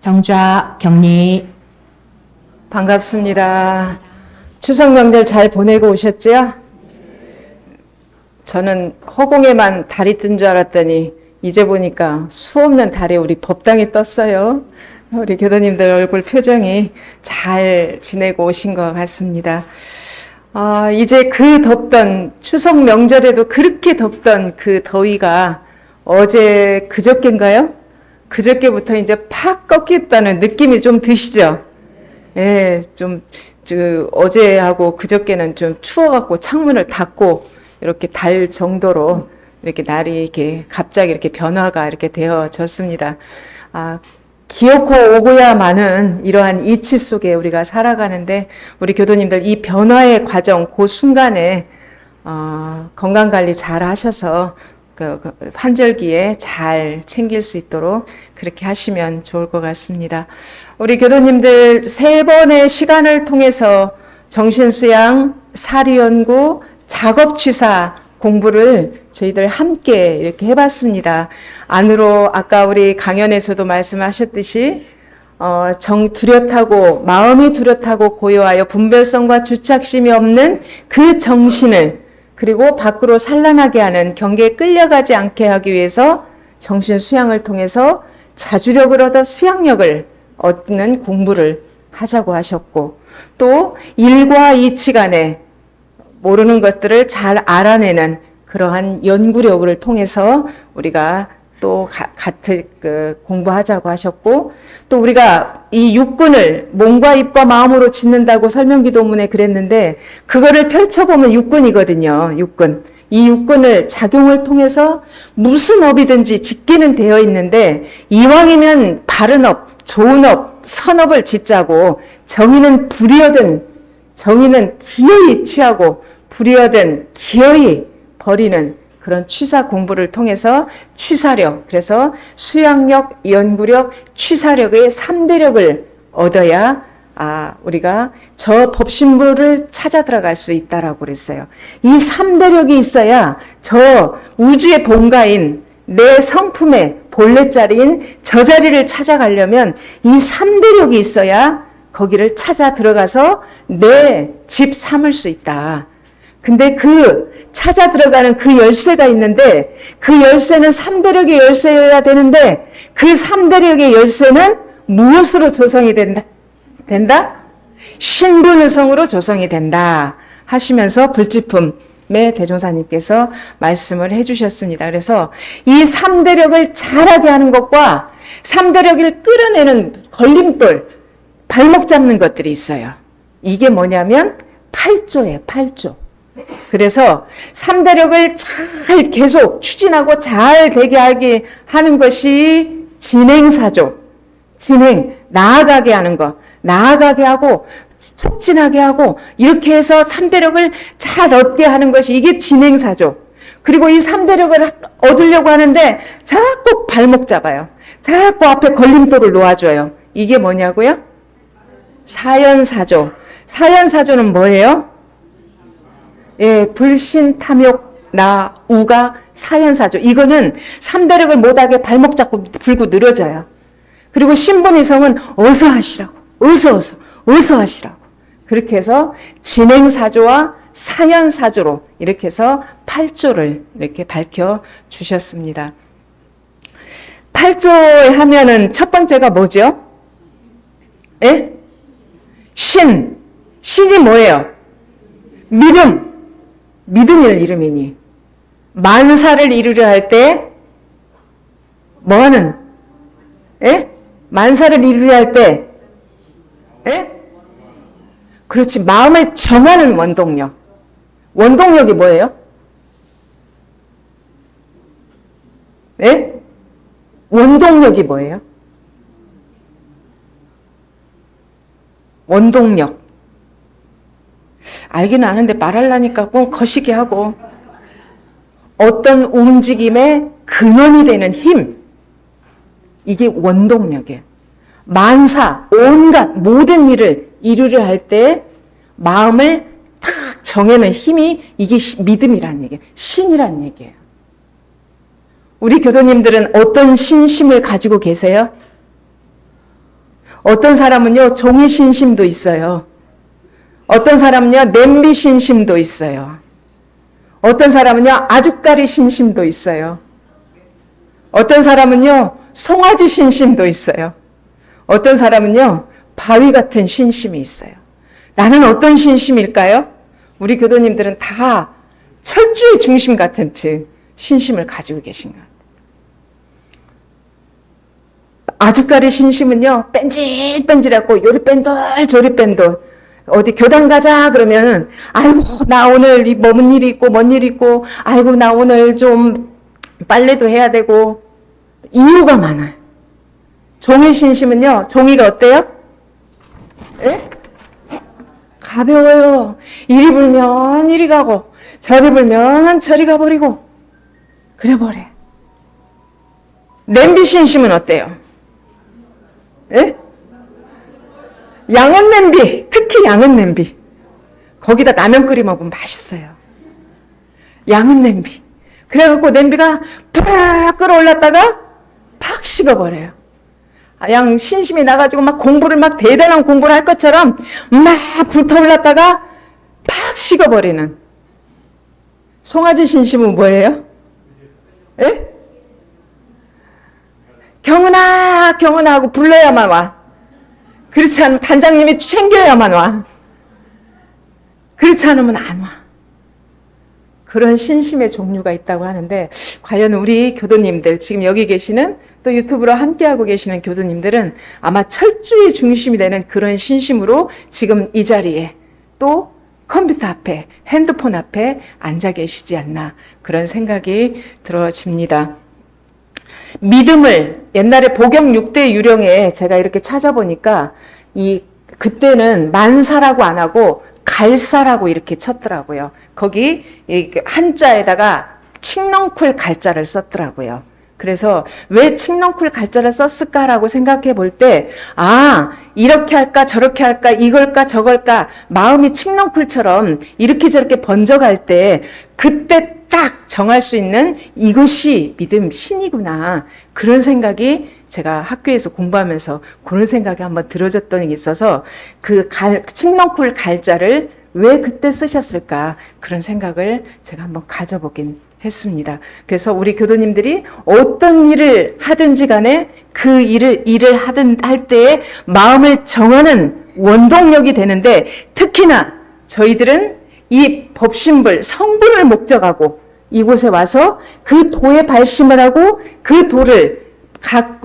정좌 격리. 반갑습니다. 추석 명절 잘 보내고 오셨죠? 저는 허공에만 달이 뜬 줄 알았더니 이제 보니까 수없는 달이 우리 법당에 떴어요. 우리 교도님들 얼굴 표정이 잘 지내고 오신 것 같습니다. 이제 그 덥던 추석 명절에도 그렇게 덥던 그 더위가 어제 그저께인가요? 그저께부터 이제 팍 꺾였다는 느낌이 좀 드시죠? 예, 어제하고 그저께는 좀 추워갖고 창문을 닫고 이렇게 달 정도로 이렇게 날이 이렇게 갑자기 이렇게 변화가 이렇게 되어졌습니다. 기어코 오고야 마는 이러한 이치 속에 우리가 살아가는데 우리 교도님들 이 변화의 과정, 그 순간에 건강관리 잘 하셔서 환절기에 잘 챙길 수 있도록 그렇게 하시면 좋을 것 같습니다. 우리 교도님들 3번의 시간을 통해서 정신수양, 사리연구, 작업취사 공부를 저희들 함께 이렇게 해봤습니다. 안으로 아까 우리 강연에서도 말씀하셨듯이 뚜렷하고 마음이 뚜렷하고 고요하여 분별성과 주착심이 없는 그 정신을 그리고 밖으로 산란하게 하는 경계에 끌려가지 않게 하기 위해서 정신 수양을 통해서 자주력을 얻어 수양력을 얻는 공부를 하자고 하셨고, 또 일과 이치 간에 모르는 것들을 잘 알아내는 그러한 연구력을 통해서 우리가 또 같이 공부하자고 하셨고, 또 우리가 이 육군을 몸과 입과 마음으로 짓는다고 설명기도문에 그랬는데 그거를 펼쳐보면 육군이거든요. 육군. 이 육군을 작용을 통해서 무슨 업이든지 짓기는 되어 있는데 이왕이면 바른 업, 좋은 업, 선업을 짓자고 정의는 기어이 취하고 불의하든 기어이 버리는 그런 취사 공부를 통해서 취사력, 그래서 수양력, 연구력, 취사력의 3대력을 얻어야 우리가 저 법신부를 찾아 들어갈 수 있다라고 그랬어요. 이 3대력이 있어야 저 우주의 본가인 내 성품의 본래 자리인 저 자리를 찾아가려면 이 3대력이 있어야 거기를 찾아 들어가서 내 집 삼을 수 있다. 근데 찾아 들어가는 그 열쇠가 있는데 그 열쇠는 3대력의 열쇠여야 되는데 그 3대력의 열쇠는 무엇으로 조성이 된다? 신분의성으로 조성이 된다 하시면서 불지품의 대종사님께서 말씀을 해주셨습니다. 그래서 이 3대력을 잘하게 하는 것과 3대력을 끌어내는 걸림돌, 발목 잡는 것들이 있어요. 이게 뭐냐면 8조예요, 8조. 그래서 3대력을 잘 계속 추진하고 잘 되게 하게 하는 것이 진행사조. 나아가게 하는 것. 나아가게 하고 촉진하게 하고 이렇게 해서 3대력을 잘 얻게 하는 것이 이게 진행사조. 그리고 이 3대력을 얻으려고 하는데 자꾸 발목 잡아요. 자꾸 앞에 걸림돌을 놓아줘요. 이게 뭐냐고요? 사연사조. 사연사조는 뭐예요? 예, 불신, 탐욕, 우가 사연사조. 이거는 3대력을 못하게 발목 잡고 불고 늘어져요. 그리고 신분이성은 어서 하시라고. 어서 하시라고. 그렇게 해서 진행사조와 사연사조로 이렇게 해서 8조를 이렇게 밝혀 주셨습니다. 8조 하면은 첫 번째가 뭐죠? 예? 신이 뭐예요? 믿음일 이름이니. 만사를 이루려 할 때, 뭐하는? 예? 만사를 이루려 할 때, 예? 그렇지. 마음을 정하는 원동력. 원동력이 뭐예요? 예? 원동력이 뭐예요? 원동력. 알기는 아는데 말하려니까 꼭 거시기 하고 어떤 움직임의 근원이 되는 힘. 이게 원동력이에요. 만사, 온갖 모든 일을 이루려 할 때 마음을 딱 정해놓은 힘이 이게 믿음이란 얘기예요. 신이란 얘기예요. 우리 교도님들은 어떤 신심을 가지고 계세요? 어떤 사람은요, 종이 신심도 있어요. 어떤 사람은요, 냄비 신심도 있어요. 어떤 사람은요, 아주까리 신심도 있어요. 어떤 사람은요, 송아지 신심도 있어요. 어떤 사람은요, 바위 같은 신심이 있어요. 나는 어떤 신심일까요? 우리 교도님들은 다 철주의 중심 같은 신심을 가지고 계신 것 같아요. 아주까리 신심은요, 뺀질뺀질하고 요리 뺀돌 저리 뺀돌. 어디 교당 가자 그러면은 아이고 나 오늘 뭔 일이 있고 뭔 일이 있고 아이고 나 오늘 좀 빨래도 해야 되고 이유가 많아요. 종이 신심은요, 종이가 어때요? 예? 가벼워요. 이리 불면 이리 가고 저리 불면 저리 가버리고 그래 버려. 냄비 신심은 어때요? 예? 양은 냄비, 특히 양은 냄비. 거기다 라면 끓여 먹으면 맛있어요. 양은 냄비. 그래갖고 냄비가 팍 끓어올랐다가 팍 식어버려요. 양 신심이 나가지고 막 공부를 막 대단한 공부를 할 것처럼 막 불타올랐다가 팍 식어버리는. 송아지 신심은 뭐예요? 예? 경은아, 경은아 하고 불러야만 와. 그렇지 않으면 단장님이 챙겨야만 와. 그렇지 않으면 안 와. 그런 신심의 종류가 있다고 하는데 과연 우리 교도님들, 지금 여기 계시는 또 유튜브로 함께하고 계시는 교도님들은 아마 철주의 중심이 되는 그런 신심으로 지금 이 자리에 또 컴퓨터 앞에, 핸드폰 앞에 앉아 계시지 않나 그런 생각이 들어집니다. 믿음을 옛날에 복역 6대 유령에 제가 이렇게 찾아보니까 그때는 만사라고 안 하고 갈사라고 이렇게 쳤더라고요. 거기 한자에다가 칡넝쿨 갈자를 썼더라고요. 그래서 왜 칡넝쿨 갈자를 썼을까라고 생각해 볼 때, 이렇게 할까 저렇게 할까 이걸까 저걸까 마음이 칡넝쿨처럼 이렇게 저렇게 번져갈 때 그때 딱 정할 수 있는 이것이 믿음 신이구나. 그런 생각이 제가 학교에서 공부하면서 그런 생각이 한번 들어졌던 게 있어서 칡넝쿨 갈자를 왜 그때 쓰셨을까 그런 생각을 제가 한번 가져보긴 했습니다. 그래서 우리 교도님들이 어떤 일을 하든지 간에 그 일을 할 때에 마음을 정하는 원동력이 되는데 특히나 저희들은 이 법신불, 성불을 목적하고 이곳에 와서 그 도에 발심을 하고 그 도를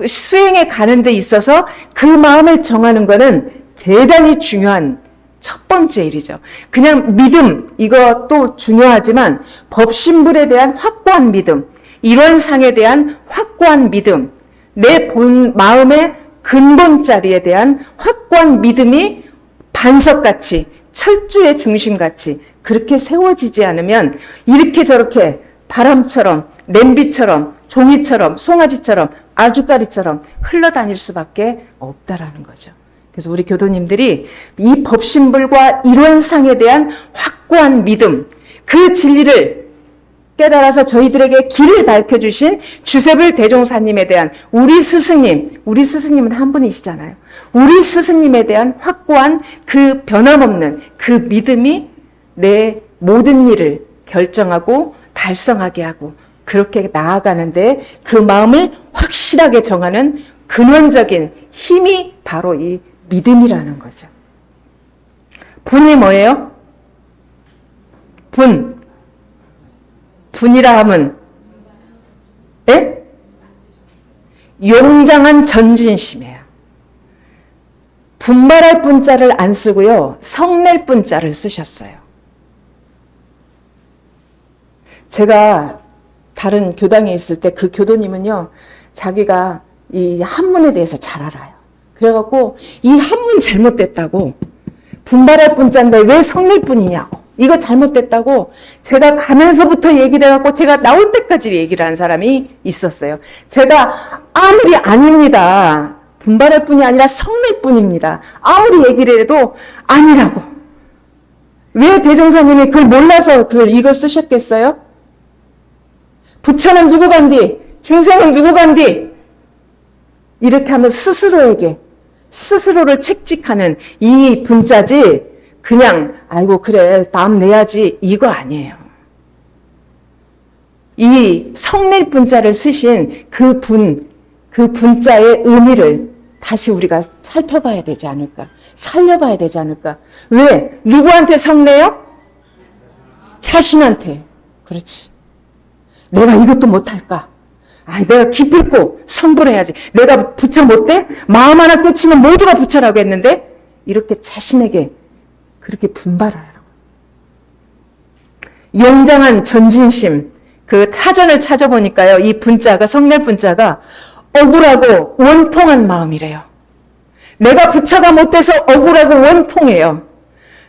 수행해 가는 데 있어서 그 마음을 정하는 것은 대단히 중요한 첫 번째 일이죠. 그냥 믿음, 이것도 중요하지만 법신불에 대한 확고한 믿음, 일원상에 대한 확고한 믿음, 내 마음의 근본 자리에 대한 확고한 믿음이 반석같이 철주의 중심같이 그렇게 세워지지 않으면 이렇게 저렇게 바람처럼 냄비처럼 종이처럼 송아지처럼 아주까리처럼 흘러다닐 수밖에 없다라는 거죠. 그래서 우리 교도님들이 이 법신불과 일원상에 대한 확고한 믿음, 그 진리를 깨달아서 저희들에게 길을 밝혀주신 주세불 대종사님에 대한 우리 스승님은 한 분이시잖아요. 우리 스승님에 대한 확고한 그 변함없는 그 믿음이 내 모든 일을 결정하고 달성하게 하고 그렇게 나아가는데 그 마음을 확실하게 정하는 근원적인 힘이 바로 이 믿음이라는 거죠. 분이 뭐예요? 분이라 하면 용장한 전진심이에요. 분발할 분자를 안 쓰고요. 성낼 분자를 쓰셨어요. 제가 다른 교당에 있을 때 그 교도님은요. 자기가 이 한문에 대해서 잘 알아요. 그래갖고 이 한문 잘못됐다고 분발할 분자인데 왜 성낼 뿐이냐고 이거 잘못됐다고 제가 가면서부터 얘기를 해갖고 제가 나올 때까지 얘기를 한 사람이 있었어요. 제가 아무리 아닙니다. 분발할 뿐이 아니라 성낼 뿐입니다. 아무리 얘기를 해도 아니라고. 왜 대종사님이 그걸 몰라서 이걸 쓰셨겠어요? 부처는 누구 간디? 중생은 누구 간디? 이렇게 하면 스스로에게 스스로를 책직하는 이 분자지 그냥 아이고 그래 마음 내야지 이거 아니에요. 이 성낼 분자를 쓰신 그 분자의 의미를 다시 우리가 살펴봐야 되지 않을까? 살려봐야 되지 않을까? 왜? 누구한테 성내요? 자신한테. 그렇지. 내가 이것도 못할까? 내가 기필코 성불을 해야지. 내가 부처 못돼? 마음 하나 꽂히면 모두가 부처라고 했는데 이렇게 자신에게 그렇게 분발하라고. 용장한 전진심. 그 타전을 찾아보니까요. 이 분자가 성낼 분자가 억울하고 원통한 마음이래요. 내가 부처가 못돼서 억울하고 원통해요.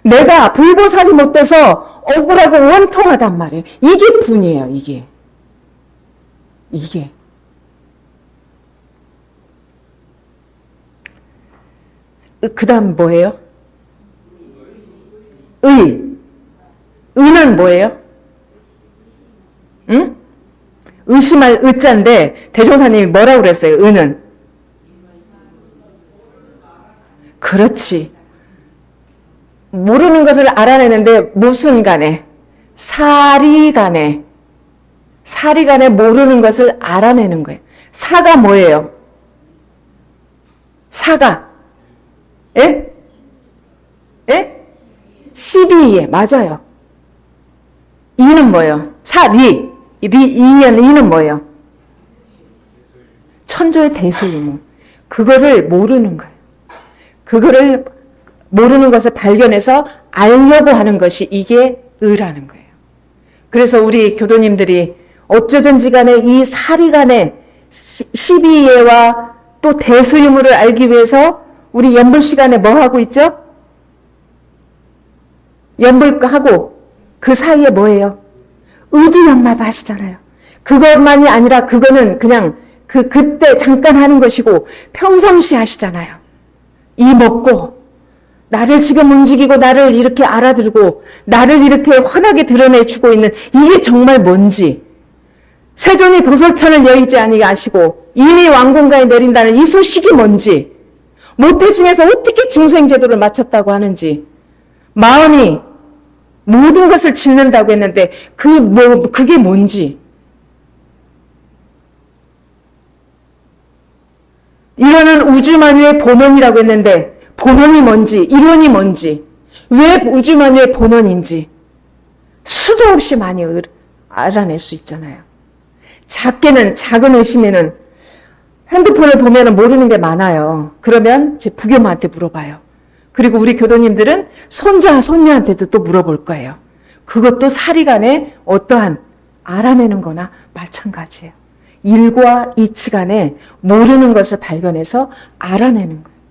내가 불보살이 못돼서 억울하고 원통하단 말이에요. 이게 분이에요. 이게. 그 다음 뭐예요? 의는 뭐예요? 응? 의심할 의자인데 대종사님이 뭐라고 그랬어요? 의는? 그렇지. 모르는 것을 알아내는데 무슨 간에? 사리간에 모르는 것을 알아내는 거예요. 사가 뭐예요? 사가. 예? 예? 12에 맞아요. 이는 뭐예요? 사리. 이는 뭐예요? 천조의 대소이모. 그거를 모르는 거예요. 그거를 모르는 것을 발견해서 알려고 하는 것이 이게 의라는 거예요. 그래서 우리 교도님들이 어쩌든지 간에 이 사리간에 12예와 또 대수유무를 알기 위해서 우리 연불 시간에 뭐 하고 있죠? 연불하고 그 사이에 뭐예요? 의기연마도 하시잖아요. 그것만이 아니라 그거는 그냥 그때 잠깐 하는 것이고 평상시 하시잖아요. 이 먹고 나를 지금 움직이고 나를 이렇게 알아들고 나를 이렇게 환하게 드러내주고 있는 이게 정말 뭔지 세존이 도솔천을 여의지 아니게 하시고 이미 왕궁가에 내린다는 이 소식이 뭔지 모태중에서 어떻게 중생제도를 마쳤다고 하는지 마음이 모든 것을 짓는다고 했는데 그게 뭔지 이거는 우주만유의 본원이라고 했는데 본원이 뭔지 이론이 뭔지 왜 우주만유의 본원인지 수도 없이 많이 알아낼 수 있잖아요. 작은 의심에는 핸드폰을 보면 모르는 게 많아요. 그러면 제 부교마한테 물어봐요. 그리고 우리 교도님들은 손자, 손녀한테도 또 물어볼 거예요. 그것도 사리간에 어떠한 알아내는 거나 마찬가지예요. 일과 이치 간에 모르는 것을 발견해서 알아내는 거예요.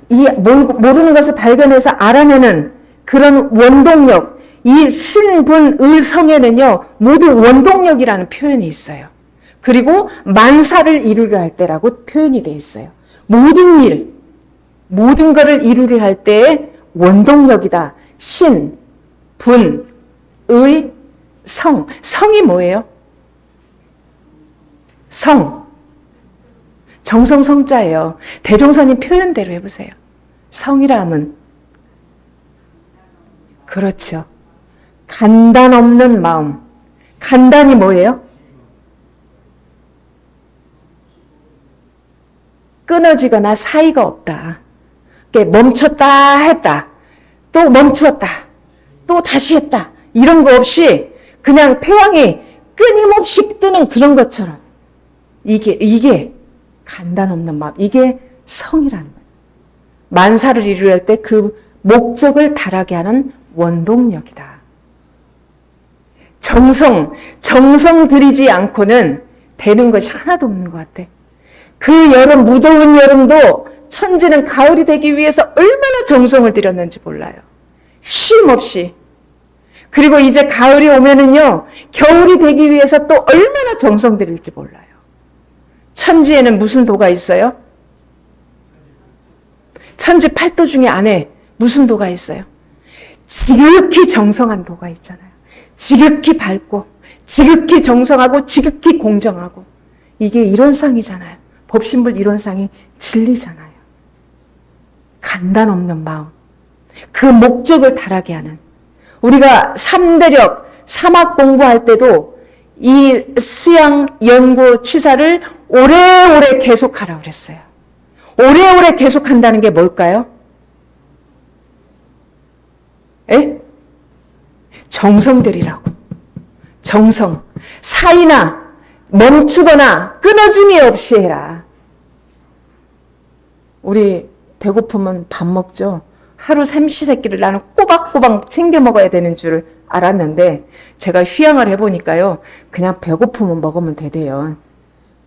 이 모르는 것을 발견해서 알아내는 그런 원동력, 이 신분의성에는요, 모두 원동력이라는 표현이 있어요. 그리고 만사를 이루려 할 때라고 표현이 되어 있어요. 모든 것을 이루려 할 때의 원동력이다. 신, 분, 의, 성. 성이 뭐예요? 성. 정성성자예요. 대종사님 표현대로 해보세요. 성이라 하면 그렇죠. 간단 없는 마음. 간단이 뭐예요? 끊어지거나 사이가 없다. 멈췄다 했다. 또 멈추었다. 또 다시 했다. 이런 거 없이 그냥 태양이 끊임없이 뜨는 그런 것처럼 이게 간단 없는 마음. 이게 성이라는 거예요. 만사를 이루려 할 때 그 목적을 달하게 하는 원동력이다. 정성 들이지 않고는 되는 것이 하나도 없는 것 같아. 그 여름, 무더운 여름도 천지는 가을이 되기 위해서 얼마나 정성을 들였는지 몰라요. 쉼 없이. 그리고 이제 가을이 오면은요, 겨울이 되기 위해서 또 얼마나 정성 들일지 몰라요. 천지에는 무슨 도가 있어요? 천지 8도 중에 안에 무슨 도가 있어요? 지극히 정성한 도가 있잖아요. 지극히 밝고, 지극히 정성하고, 지극히 공정하고. 이게 이런 상이잖아요. 법신불 이론상의 진리잖아요. 간단 없는 마음. 그 목적을 달하게 하는. 우리가 3대력, 3학 공부할 때도 이 수양, 연구, 취사를 오래오래 계속하라고 그랬어요. 오래오래 계속한다는 게 뭘까요? 에? 정성들이라고. 정성. 사이나 멈추거나 끊어짐이 없이 해라. 우리 배고프면 밥 먹죠. 하루 삼시세끼를 나는 꼬박꼬박 챙겨 먹어야 되는 줄 알았는데 제가 휴양을 해보니까요. 그냥 배고프면 먹으면 되대요.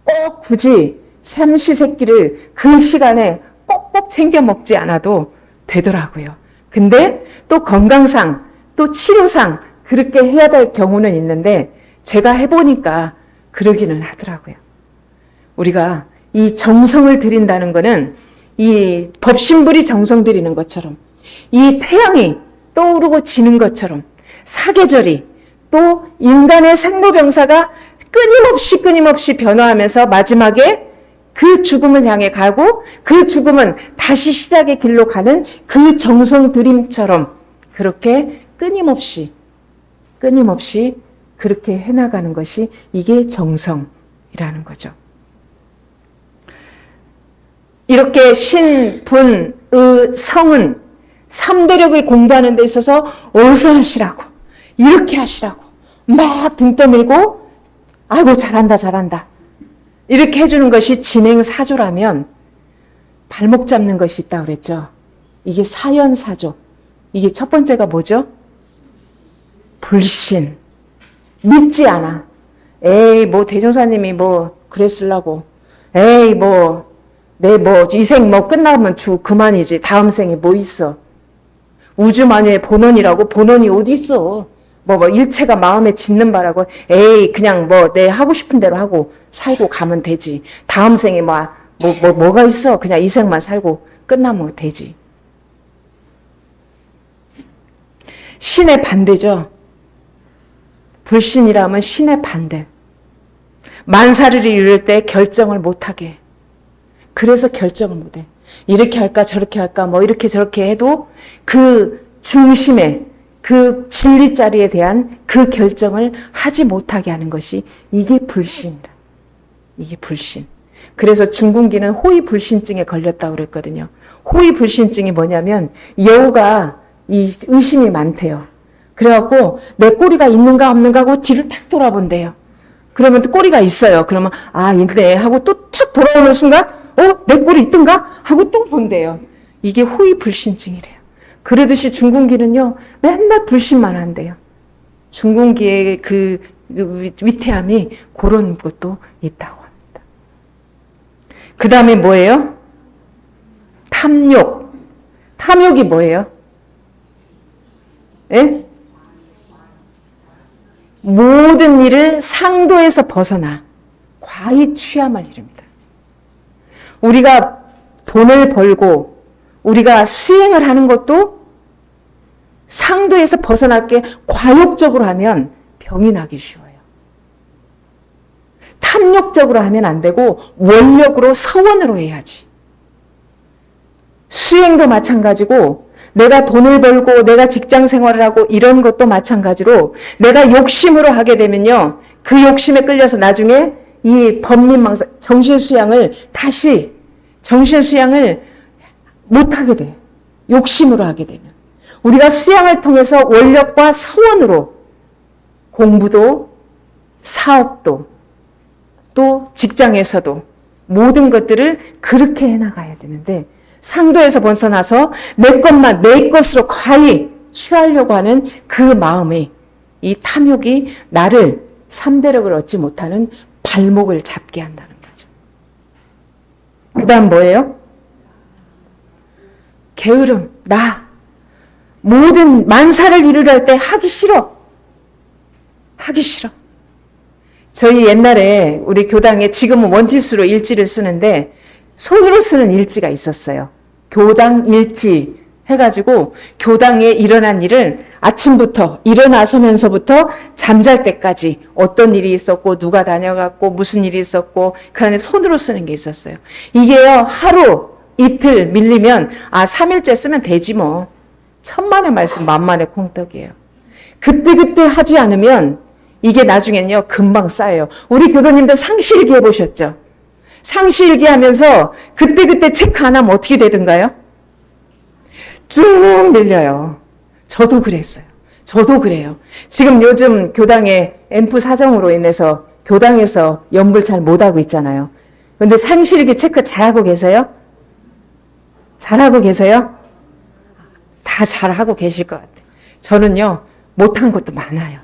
꼭 굳이 삼시세끼를 그 시간에 꼭꼭 챙겨 먹지 않아도 되더라고요. 근데 또 건강상 또 치료상 그렇게 해야 될 경우는 있는데 제가 해보니까 그러기는 하더라고요. 우리가 이 정성을 들인다는 거는 이 법신불이 정성 들이는 것처럼 이 태양이 떠오르고 지는 것처럼 사계절이 또 인간의 생로병사가 끊임없이 변화하면서 마지막에 그 죽음을 향해 가고 그 죽음은 다시 시작의 길로 가는 그 정성 들임처럼 그렇게 끊임없이 그렇게 해나가는 것이 이게 정성이라는 거죠. 이렇게 신, 분, 의, 성은 3대력을 공부하는 데 있어서 어서 하시라고 이렇게 하시라고 막 등 떠밀고 아이고 잘한다 이렇게 해주는 것이 진행사조라면 발목 잡는 것이 있다고 그랬죠. 이게 사연사조. 이게 첫 번째가 뭐죠? 불신. 믿지 않아. 에이 뭐 대종사님이 뭐 그랬으려고. 에이 내 이생 끝나면 그만이지. 다음 생에 뭐 있어. 우주만유의 본원이라고 본원이 어디 있어. 일체가 마음에 짓는 바라고 에이 그냥 내 하고 싶은 대로 하고 살고 가면 되지. 다음 생에 뭐가 있어. 그냥 이 생만 살고 끝나면 되지. 신의 반대죠. 불신이라면 신의 반대. 만사를 이룰 때 결정을 못하게. 그래서 결정을 못해. 이렇게 할까 저렇게 할까 이렇게 저렇게 해도 그 중심에 그 진리 자리에 대한 그 결정을 하지 못하게 하는 것이 이게 불신이다. 이게 불신. 그래서 중궁기는 호의불신증에 걸렸다고 그랬거든요. 호의불신증이 뭐냐면 여우가 이 의심이 많대요. 그래갖고 내 꼬리가 있는가 없는가 하고 뒤를 탁 돌아본대요. 그러면 또 꼬리가 있어요. 그러면 있네 하고 또 탁 돌아오는 순간 내 꼬리 있던가 하고 또 본대요. 이게 호의불신증이래요. 그러듯이 중궁기는요 맨날 불신만 한대요. 중궁기의 그 위태함이 그런 것도 있다고 합니다. 그 다음에 뭐예요? 탐욕. 탐욕이 뭐예요? 예? 모든 일을 상도에서 벗어나 과히 취함을 이릅니다. 우리가 돈을 벌고 우리가 수행을 하는 것도 상도에서 벗어나게 과욕적으로 하면 병이 나기 쉬워요. 탐욕적으로 하면 안 되고 원력으로 서원으로 해야지. 수행도 마찬가지고 내가 돈을 벌고 내가 직장 생활을 하고 이런 것도 마찬가지로 내가 욕심으로 하게 되면요. 그 욕심에 끌려서 나중에 이 법린망사 정신수양을 못하게 돼. 욕심으로 하게 되면. 우리가 수양을 통해서 원력과 서원으로 공부도 사업도 또 직장에서도 모든 것들을 그렇게 해나가야 되는데 상도에서 벗어나서 내 것만 내 것으로 과히 취하려고 하는 그 마음이 이 탐욕이 나를 3대력을 얻지 못하는 발목을 잡게 한다는 거죠. 그 다음 뭐예요? 게으름, 모든 만사를 이루려 할 때 하기 싫어. 저희 옛날에 우리 교당에 지금은 원티스로 일지를 쓰는데 손으로 쓰는 일지가 있었어요. 교당 일지 해가지고 교당에 일어난 일을 아침부터 일어나서면서부터 잠잘 때까지 어떤 일이 있었고 누가 다녀갔고 무슨 일이 있었고 그 안에 손으로 쓰는 게 있었어요. 이게요 하루 이틀 밀리면 3일째 쓰면 되지 뭐. 천만의 말씀 만만의 콩떡이에요. 그때그때 하지 않으면 이게 나중엔요 금방 쌓여요. 우리 교도님들 상시일기 해보셨죠? 상시일기 하면서 그때그때 체크 안 하면 어떻게 되던가요? 쭉 밀려요. 저도 그랬어요. 저도 그래요. 지금 요즘 교당의 앰프 사정으로 인해서 교당에서 연불 잘 못하고 있잖아요. 근데 상시일기 체크 잘하고 계세요? 잘하고 계세요? 다 잘하고 계실 것 같아요. 저는요 못한 것도 많아요.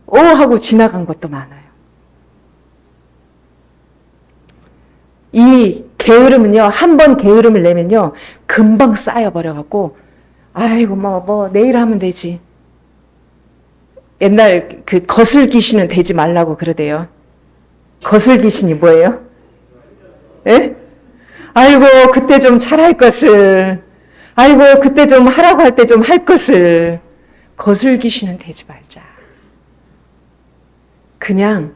오 하고 지나간 것도 많아요. 이 게으름은요 한 번 게으름을 내면요 금방 쌓여버려갖고 아이고 뭐 내일 하면 되지. 옛날 그 거슬 귀신은 되지 말라고 그러대요. 거슬 귀신이 뭐예요? 예? 아이고 그때 좀 잘할 것을, 아이고 그때 좀 하라고 할 때 좀 할 것을. 거슬 귀신은 되지 말자. 그냥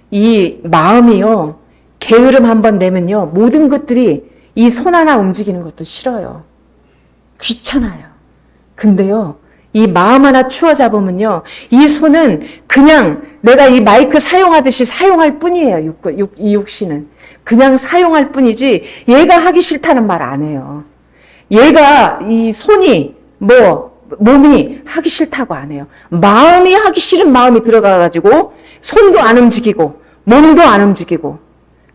이 마음이요 게으름 한번 내면요 모든 것들이 이 손 하나 움직이는 것도 싫어요. 귀찮아요. 근데요 이 마음 하나 추워 잡으면요 이 손은 그냥 내가 이 마이크 사용하듯이 사용할 뿐이에요. 이 육신은 그냥 사용할 뿐이지 얘가 하기 싫다는 말 안 해요. 얘가 이 손이 몸이 하기 싫다고 안 해요. 마음이 하기 싫은 마음이 들어가가지고 손도 안 움직이고 몸도 안 움직이고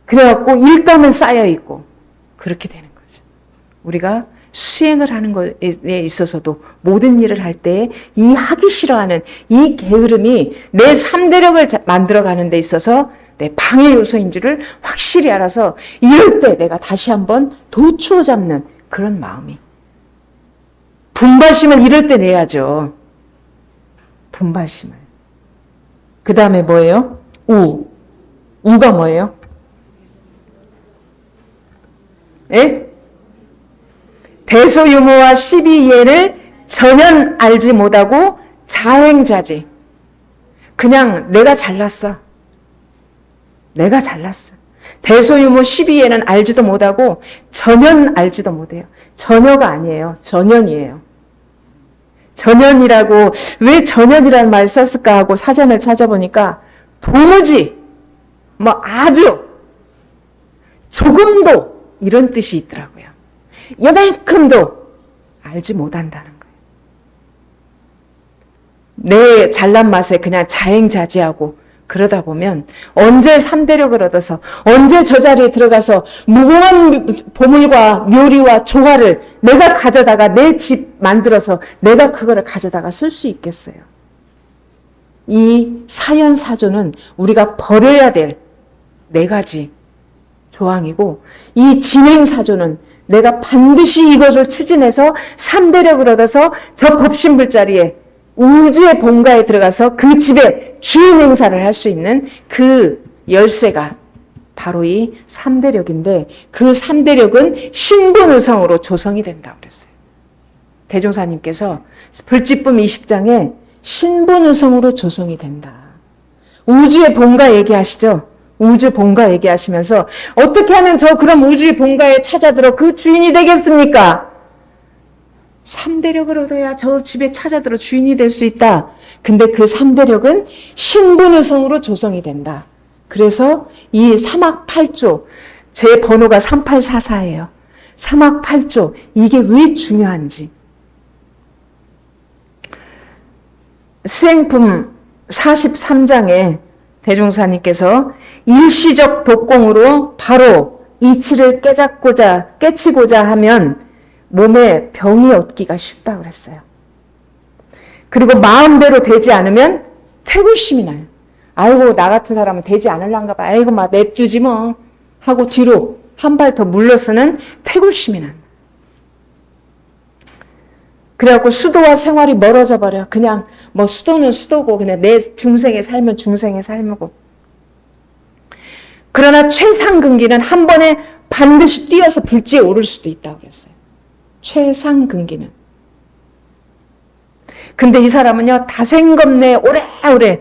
그래갖고 일감은 쌓여있고 그렇게 되는 거죠. 우리가 수행을 하는 것에 있어서도 모든 일을 할 때 이 하기 싫어하는 이 게으름이 내 3대력을 만들어가는 데 있어서 내 방해 요소인 줄을 확실히 알아서 이럴 때 내가 다시 한번 도추어 잡는 그런 마음이. 분발심을 이럴 때 내야죠. 분발심을. 그 다음에 뭐예요? 우가 뭐예요? 예? 대소유무와 십이이해를 전혀 알지 못하고 자행자지. 그냥 내가 잘났어. 내가 잘났어. 대소유무 십이이해는 알지도 못하고 전혀 알지도 못해요. 전혀가 아니에요. 전현이에요. 전현이라고 왜 전현이라는 말을 썼을까 하고 사전을 찾아보니까 도무지 아주 조금도 이런 뜻이 있더라고요. 요만큼도 알지 못한다는 거예요. 내 잘난 맛에 그냥 자행자지하고 그러다 보면 언제 3대력을 얻어서 언제 저 자리에 들어가서 무궁한 보물과 묘리와 조화를 내가 가져다가 내 집 만들어서 내가 그거를 가져다가 쓸 수 있겠어요. 이 사연사조는 우리가 버려야 될 4가지 조항이고 이 진행사조는 내가 반드시 이것을 추진해서 3대력을 얻어서 저 법신불자리에 우주의 본가에 들어가서 그 집에 주인 행사를 할 수 있는 그 열쇠가 바로 이 3대력인데 그 3대력은 신분의성으로 조성이 된다고 그랬어요. 대종사님께서 불집품 20장에 신분의성으로 조성이 된다. 우주의 본가 얘기하시죠? 우주 본가 얘기하시면서 어떻게 하면 저 그럼 우주의 본가에 찾아들어 그 주인이 되겠습니까? 3대력을 얻어야 저 집에 찾아들어 주인이 될 수 있다. 근데 그 3대력은 신분의성으로 조성이 된다. 그래서 이 사막 8조, 제 번호가 3844예요. 사막 8조, 이게 왜 중요한지. 수행품 43장에 대종사님께서 일시적 독공으로 바로 이치를 깨치고자 하면 몸에 병이 얻기가 쉽다고 그랬어요. 그리고 마음대로 되지 않으면 퇴굴심이 나요. 아이고 나 같은 사람은 되지 않을란가 봐. 아이고 냅두지 뭐 하고 뒤로 한 발 더 물러서는 퇴굴심이 난다. 그래갖고 수도와 생활이 멀어져 버려. 그냥 수도는 수도고 그냥 내 중생의 삶은 중생의 삶이고. 그러나 최상근기는 한 번에 반드시 뛰어서 불지에 오를 수도 있다고 그랬어요. 최상근기는. 근데 이 사람은요, 다생겁내 오래오래,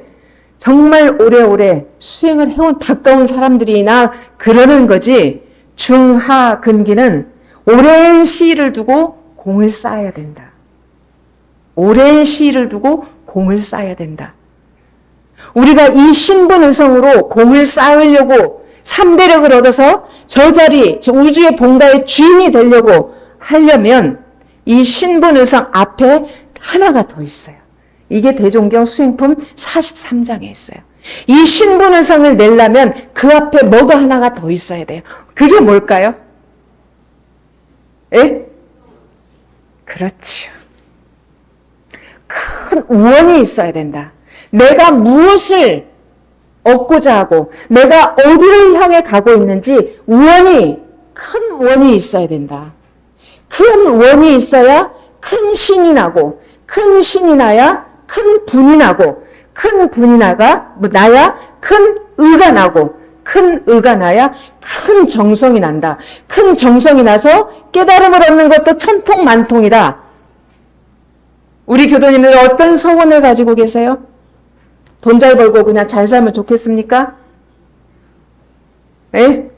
정말 오래오래 수행을 해온 가까운 사람들이나 그러는 거지, 중하근기는 오랜 시일을 두고 공을 쌓아야 된다. 오랜 시일을 두고 공을 쌓아야 된다. 우리가 이 신분의성으로 공을 쌓으려고 3대력을 얻어서 저 자리, 저 우주의 본가의 주인이 되려고 하려면 이 신분의성 앞에 하나가 더 있어요. 이게 대종경 수행품 43장에 있어요. 이 신분의성을 내려면 그 앞에 뭐가 하나가 더 있어야 돼요. 그게 뭘까요? 예? 그렇죠. 큰 우원이 있어야 된다. 내가 무엇을 얻고자 하고 내가 어디를 향해 가고 있는지 우원이, 큰 원이 있어야 된다. 큰 원이 있어야 큰 신이 나고, 큰 신이 나야 큰 분이 나고, 큰 분이 나야 큰 의가 나고, 큰 의가 나야 큰 정성이 난다. 큰 정성이 나서 깨달음을 얻는 것도 천통만통이다. 우리 교도님들 어떤 소원을 가지고 계세요? 돈 잘 벌고 그냥 잘 살면 좋겠습니까? 예?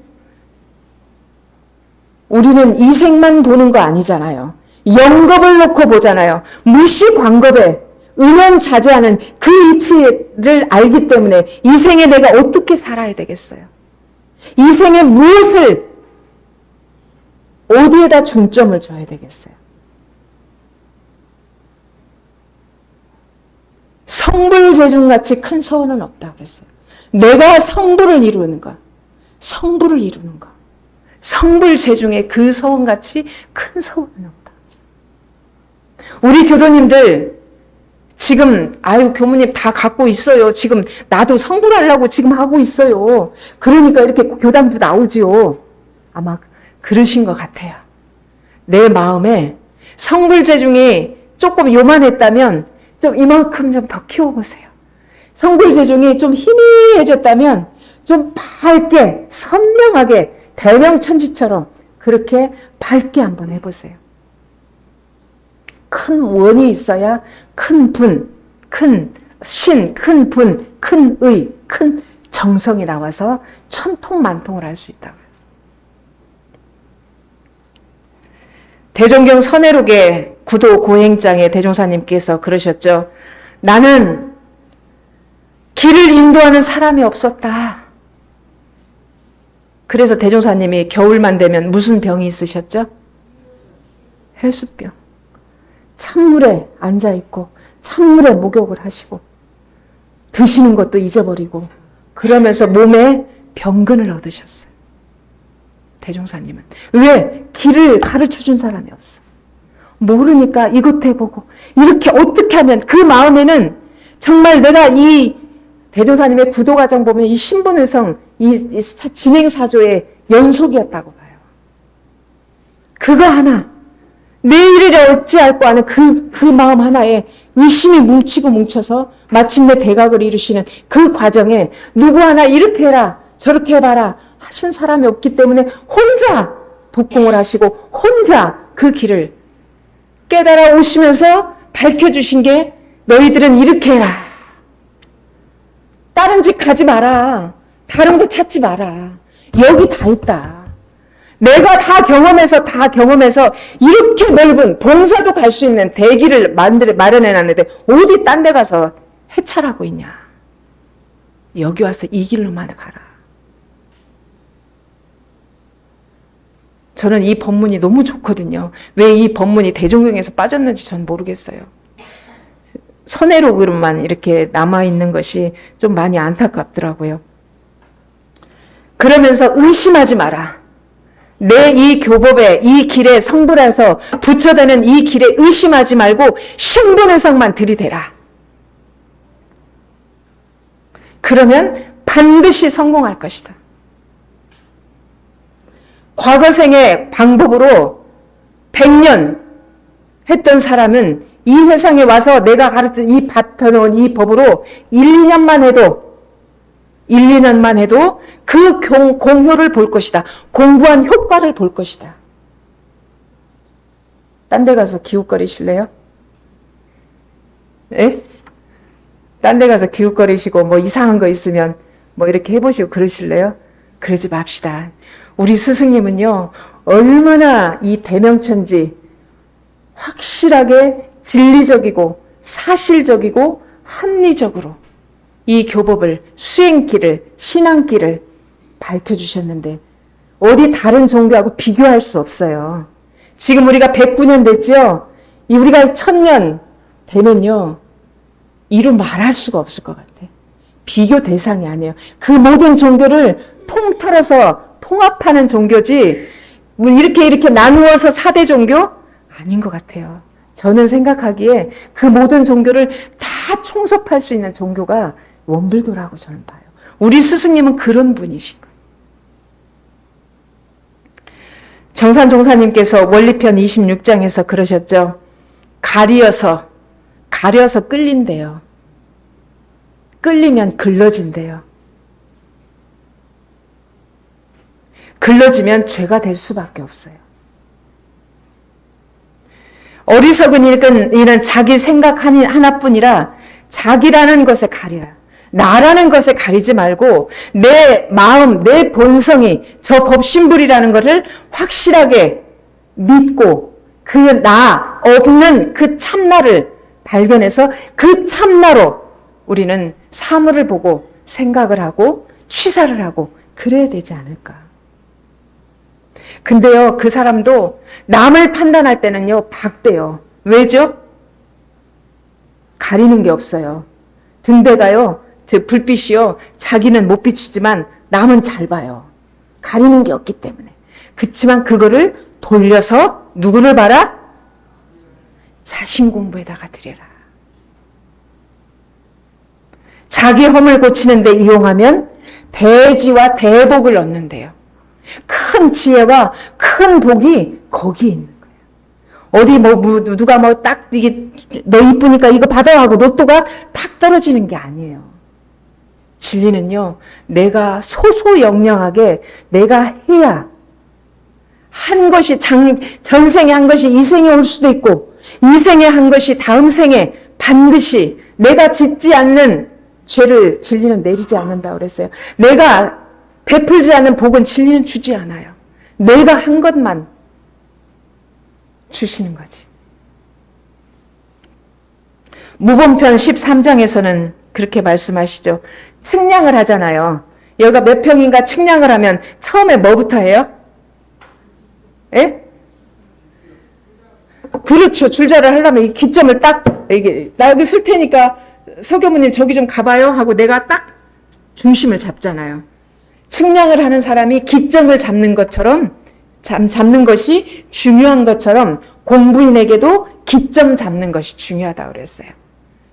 우리는 이생만 보는 거 아니잖아요. 영겁을 놓고 보잖아요. 무시광겁에 은연자제하는 그 이치를 알기 때문에 이 생에 내가 어떻게 살아야 되겠어요? 이 생에 무엇을, 어디에다 중점을 줘야 되겠어요? 성불재중같이 큰 서원은 없다고 그랬어요. 내가 성불을 이루는 것, 성불을 이루는 것, 성불재중의 그 서원같이 큰 서원은 없다고 그랬어요. 우리 교도님들 지금 교무님 다 갖고 있어요. 지금 나도 성불하려고 지금 하고 있어요. 그러니까 이렇게 교단도 나오지요. 아마 그러신 것 같아요. 내 마음에 성불재중이 조금 요만했다면 좀 이만큼 좀 더 키워보세요. 성불재중이 좀 희미해졌다면 좀 밝게, 선명하게, 대명천지처럼 그렇게 밝게 한번 해보세요. 큰 원이 있어야 큰 분, 큰 신, 큰 분, 큰 의, 큰 정성이 나와서 천통만통을 할 수 있다고 했어요. 대종경 선해록의 구도 고행장에 대종사님께서 그러셨죠. 나는 길을 인도하는 사람이 없었다. 그래서 대종사님이 겨울만 되면 무슨 병이 있으셨죠? 헬수병. 찬물에 앉아있고 찬물에 목욕을 하시고 드시는 것도 잊어버리고 그러면서 몸에 병근을 얻으셨어요. 대종사님은. 왜? 길을 가르쳐준 사람이 없어. 모르니까 이것 해보고 이렇게 어떻게 하면, 그 마음에는 정말 내가 이 대종사님의 구도과정 보면 이 신분의성, 이 진행사조의 연속이었다고 봐요. 그거 하나, 내일을 어찌할꼬 하는 그 마음 하나에 의심이 뭉치고 뭉쳐서 마침내 대각을 이루시는 그 과정에 누구 하나 이렇게 해라 저렇게 해봐라 하신 사람이 없기 때문에 혼자 독공을 하시고 혼자 그 길을 깨달아 오시면서 밝혀주신 게, 너희들은 이렇게 해라. 다른 집 가지 마라. 다른 거 찾지 마라. 여기 다 있다. 내가 다 경험해서 이렇게 넓은 봉사도 갈 수 있는 대기를 마련해놨는데 어디 딴 데 가서 해찰하고 있냐. 여기 와서 이 길로만 가라. 저는 이 법문이 너무 좋거든요. 왜 이 법문이 대종경에서 빠졌는지 전 모르겠어요. 선해록으로만 이렇게 남아있는 것이 좀 많이 안타깝더라고요. 그러면서 의심하지 마라. 내 이 교법에, 이 길에 성불해서 부처되는 이 길에 의심하지 말고 신분의성만 들이대라. 그러면 반드시 성공할 것이다. 과거생의 방법으로 100년 했던 사람은 이 회상에 와서 내가 가르친 이 펴놓은 이 법으로 1, 2년만 해도 그 공효를 볼 것이다. 공부한 효과를 볼 것이다. 딴 데 가서 기웃거리실래요? 예? 딴 데 가서 기웃거리시고 뭐 이상한 거 있으면 뭐 이렇게 해보시고 그러실래요? 그러지 맙시다. 우리 스승님은요, 얼마나 이 대명천지 확실하게 진리적이고 사실적이고 합리적으로 이 교법을, 수행길을, 신앙길을 밝혀주셨는데 어디 다른 종교하고 비교할 수 없어요. 지금 우리가 109년 됐죠? 우리가 1000년 되면요, 이루 말할 수가 없을 것 같아. 비교 대상이 아니에요. 그 모든 종교를 통틀어서 통합하는 종교지, 뭐 이렇게 나누어서 4대 종교? 아닌 것 같아요. 저는 생각하기에 그 모든 종교를 다 총섭할 수 있는 종교가 원불교라고 저는 봐요. 우리 스승님은 그런 분이신 거예요. 정산종사님께서 원리편 26장에서 그러셨죠. 가려서 끌린대요. 끌리면 글러진대요. 글러지면 죄가 될 수밖에 없어요. 어리석은 이는 자기 생각 하나뿐이라 자기라는 것에 가려요. 나라는 것에 가리지 말고 내 마음, 내 본성이 저 법신불이라는 것을 확실하게 믿고 그 나 없는 그 참나를 발견해서 그 참나로 우리는 사물을 보고 생각을 하고 취사를 하고 그래야 되지 않을까. 근데요, 그 사람도 남을 판단할 때는요, 박대요. 왜죠? 가리는 게 없어요. 등대가요, 불빛이요, 자기는 못 비추지만 남은 잘 봐요. 가리는 게 없기 때문에. 그치만 그거를 돌려서 누구를 봐라? 자신 공부에다가 들여라. 자기 험을 고치는 데 이용하면 대지와 대복을 얻는데요. 큰 지혜와 큰 복이 거기에 있는 거예요. 어디 누가 딱 이게 너 이쁘니까 이거 받아 하고 로또가 탁 떨어지는 게 아니에요. 진리는요, 내가 소소영령하게 내가 해야 한 것이 전생에 한 것이 이 생에 올 수도 있고 이 생에 한 것이 다음 생에 반드시 내가 짓지 않는 죄를 진리는 내리지 않는다고 그랬어요. 내가 베풀지 않는 복은 진리는 주지 않아요. 내가 한 것만 주시는 거지. 무본편 13장에서는 그렇게 말씀하시죠. 측량을 하잖아요. 여기가 몇 평인가 측량을 하면 처음에 뭐부터 해요? 예? 그렇죠. 줄자를 하려면 이 기점을 딱, 나 여기 쓸 테니까 서교무님 저기 좀 가봐요 하고 내가 딱 중심을 잡잖아요. 측량을 하는 사람이 기점을 잡는 것처럼, 잡는 것이 중요한 것처럼 공부인에게도 기점 잡는 것이 중요하다고 그랬어요.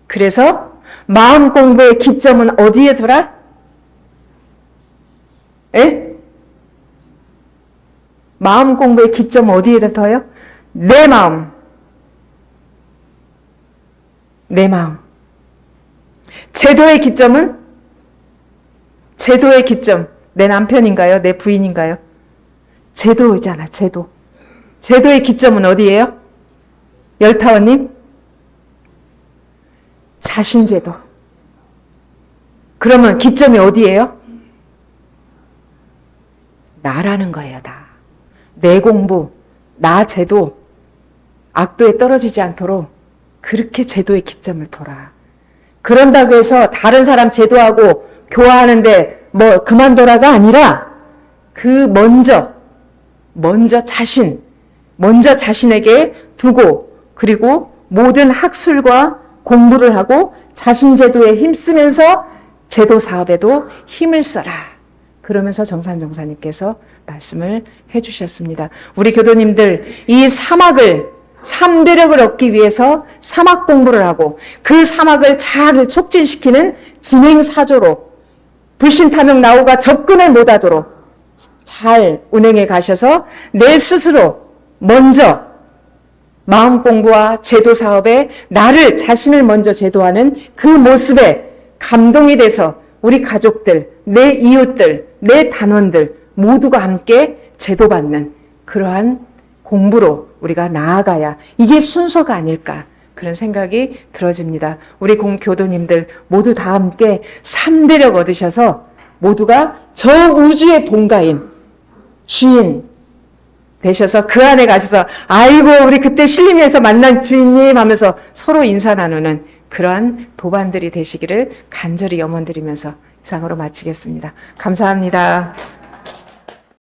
그래서 마음 공부의 기점은 어디에 두라? 예? 마음 공부의 기점은 어디에다 둬요? 내 마음. 내 마음. 제도의 기점은? 제도의 기점. 내 남편인가요? 내 부인인가요? 제도잖아, 제도. 제도의 기점은 어디예요? 열타원님? 자신제도. 그러면 기점이 어디예요? 나라는 거예요, 나. 내 공부, 나 제도, 악도에 떨어지지 않도록 그렇게 제도의 기점을 둬라. 그런다고 해서 다른 사람 제도하고 교화하는데 뭐 그만둬라가 아니라 그 먼저 자신에게 두고 그리고 모든 학술과 공부를 하고 자신 제도에 힘쓰면서 제도 사업에도 힘을 써라. 그러면서 정산종사님께서 말씀을 해주셨습니다. 우리 교도님들 이 사막을 3대력을 얻기 위해서 사막 공부를 하고 그 사막을 잘 촉진시키는 진행사조로 불신탐욕 나오가 접근을 못하도록 잘 운행해 가셔서 내 스스로 먼저 마음 공부와 제도 사업에 나를 자신을 먼저 제도하는 그 모습에 감동이 돼서 우리 가족들, 내 이웃들, 내 단원들 모두가 함께 제도받는 그러한 공부로 우리가 나아가야 이게 순서가 아닐까 그런 생각이 들어집니다. 우리 공교도님들 모두 다 함께 3대력 얻으셔서 모두가 저 우주의 본가인 주인 되셔서 그 안에 가셔서 아이고 우리 그때 신림에서 만난 주인님 하면서 서로 인사 나누는 그러한 도반들이 되시기를 간절히 염원드리면서 이상으로 마치겠습니다. 감사합니다.